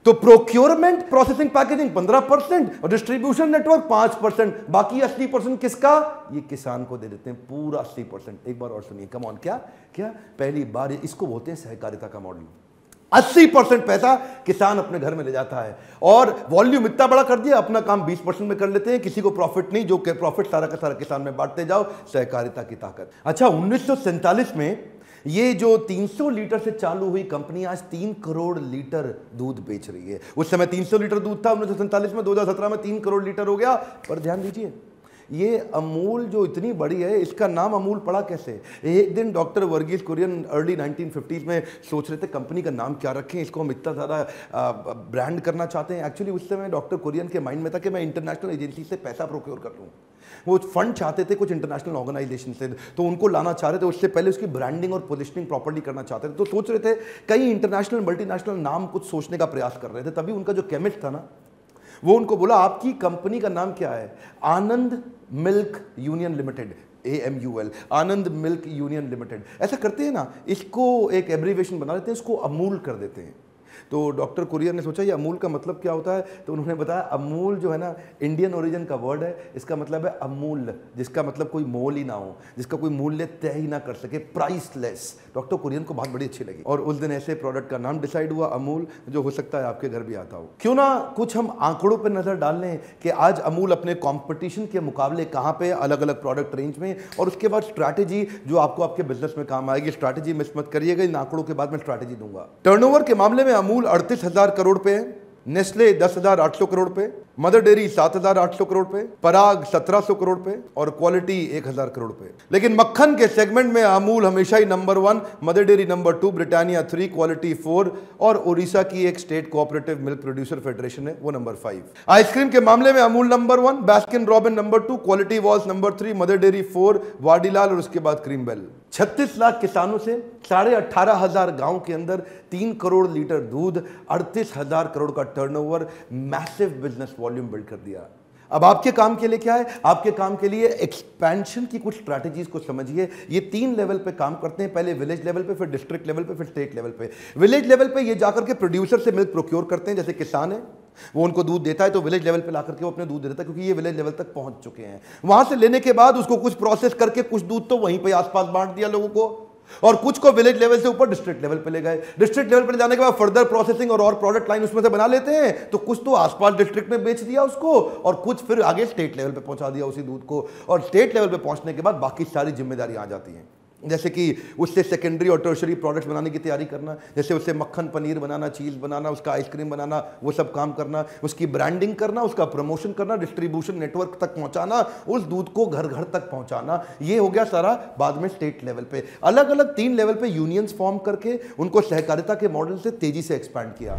तो procurement processing packaging 15% और distribution network 5%, बाकी 80% किसका? ये किसान को दे देते हैं पूरा 80%। एक बार और सुनिए, कम ऑन, क्या क्या पहली बार, इसको बोलते हैं सहकारिता का मॉडल। 80% पैसा किसान अपने घर में ले जाता है और वॉल्यूम इतना बड़ा कर दिया, अपना काम 20% में कर लेते हैं, किसी को प्रॉफिट नहीं, जो प्रॉफिट सारा का सारा किसान में बांटते जाओ, सहकारिता की ताकत। अच्छा, 1947 में ये जो 300 लीटर से चालू हुई कंपनी आज 3 करोड़ लीटर दूध बेच रही है। उस समय 300 लीटर दूध था 1947 में, 2017 में 3 करोड़ लीटर हो गया। पर ध्यान दीजिए, ये अमूल जो इतनी बड़ी है, इसका नाम अमूल पड़ा कैसे? एक दिन doctor Varghese Kurien early 1950s में सोच रहे थे कंपनी का नाम क्या रखें, इसको हम इतना ज़्यादा ब्रांड करना चाहते हैं। एक्चुअली उस समय डॉक्टर कुरियन के माइंड में था कि मैं इंटरनेशनल एजेंसी से पैसा प्रोक्योर कर लूँ। वो फंड चाहते थे कुछ इंटरनेशनल ऑर्गेनाइजेशन से, तो उनको लाना चाह रहे थे। उससे पहले उसकी ब्रांडिंग और पोजिशनिंग प्रॉपर्ली करना चाहते थे, तो सोच रहे थे कई इंटरनेशनल मल्टीनेशनल नाम कुछ सोचने का प्रयास कर रहे थे। तभी उनका जो केमिस्ट था ना, वो उनको बोला आपकी कंपनी का नाम क्या है? आनंद मिल्क यूनियन लिमिटेड, AMUL, आनंद मिल्क यूनियन लिमिटेड। ऐसा करते हैं ना, इसको एक एब्रीवेशन बना लेते हैं, इसको अमूल कर देते हैं। तो डॉक्टर कुरियन ने सोचा ये अमूल का मतलब क्या होता है, तो उन्होंने बताया अमूल जो है ना इंडियन ओरिजिन का वर्ड है, इसका मतलब है अमूल्य, जिसका मतलब कोई मोल ही ना हो, जिसका कोई मूल्य तय ही ना कर सके, प्राइसलेस। डॉक्टर कुरियन को बहुत बड़ी अच्छी लगी और उस दिन ऐसे प्रोडक्ट का नाम डिसाइड हुआ अमूल, जो हो सकता है आपके घर भी आता हो। क्यों ना कुछ हम आंकड़ों पर नजर डाल लें कि आज अमूल अपने कॉम्पिटिशन के मुकाबले कहाँ पे, अलग अलग प्रोडक्ट रेंज में, और उसके बाद स्ट्रैटेजी जो आपको आपके बिजनेस में काम आएगी। स्ट्रैटेजी मिस मत करिएगा, इन आंकड़ों के बाद मैं स्ट्रैटेजी दूंगा। टर्नओवर के मामले में अमूल 38,000 करोड़ पे है, नेस्ले 10,800 करोड़ पे, मदर डेयरी 7,800 करोड़ पे, पराग 1,700 करोड़ पे और क्वालिटी 1,000 करोड़ पे। लेकिन मक्खन के सेगमेंट में अमूल हमेशा ही number 1, Mother Dairy number 2, Britannia 3, Kwality 4 और उड़ीसा की एक state cooperative milk producer federation है वो नंबर 5। आइसक्रीम के मामले में Amul number 1, Baskin Robbin number 2, Kwality Walls number 3, Mother Dairy 4, Vadilal और उसके बाद क्रीम बेल। 36 लाख किसानों से 18,500 गांव के अंदर 3 करोड़ लीटर दूध, 38,000 करोड़ का turnover, massive business volume build कर दिया। अब आपके काम के लिए क्या है? आपके काम के लिए एक्सपेंशन की कुछ स्ट्रैटेजीज को समझिए। ये 3 लेवल पे काम करते हैं, पहले विलेज लेवल पे, फिर डिस्ट्रिक्ट लेवल पे, फिर स्टेट लेवल पे। विलेज लेवल पे ये जाकर के प्रोड्यूसर से मिल्क प्रोक्योर करते हैं, जैसे किसान है वो उनको दूध देता है, तो विलेज लेवल पे ला करके वो अपने दूध दे देता है, क्योंकि ये विलेज लेवल तक पहुंच चुके हैं। वहां से लेने के बाद उसको कुछ प्रोसेस करके कुछ दूध तो वहीं पे आसपास बांट दिया लोगों को, और कुछ को विलेज लेवल से ऊपर डिस्ट्रिक्ट लेवल पे ले गए। डिस्ट्रिक्ट लेवल पे ले जाने के बाद फर्दर प्रोसेसिंग और प्रोडक्ट लाइन उसमें से बना लेते हैं, तो कुछ तो आसपास डिस्ट्रिक्ट में बेच दिया उसको, और कुछ फिर आगे स्टेट लेवल पे पहुंचा दिया उसी दूध को। और स्टेट लेवल पे पहुंचने के बाद बाकी सारी जिम्मेदारी आ जाती है, जैसे कि उससे सेकेंडरी और टर्शरी प्रोडक्ट्स बनाने की तैयारी करना, जैसे उससे मक्खन पनीर बनाना, चीज़ बनाना, उसका आइसक्रीम बनाना, वो सब काम करना, उसकी ब्रांडिंग करना, उसका प्रमोशन करना, डिस्ट्रीब्यूशन नेटवर्क तक पहुंचाना, उस दूध को घर घर तक पहुंचाना। ये हो गया सारा बाद में स्टेट लेवल पे। अलग अलग 3 लेवल पे यूनियंस फॉर्म करके उनको सहकारिता के मॉडल से तेजी से एक्सपैंड किया।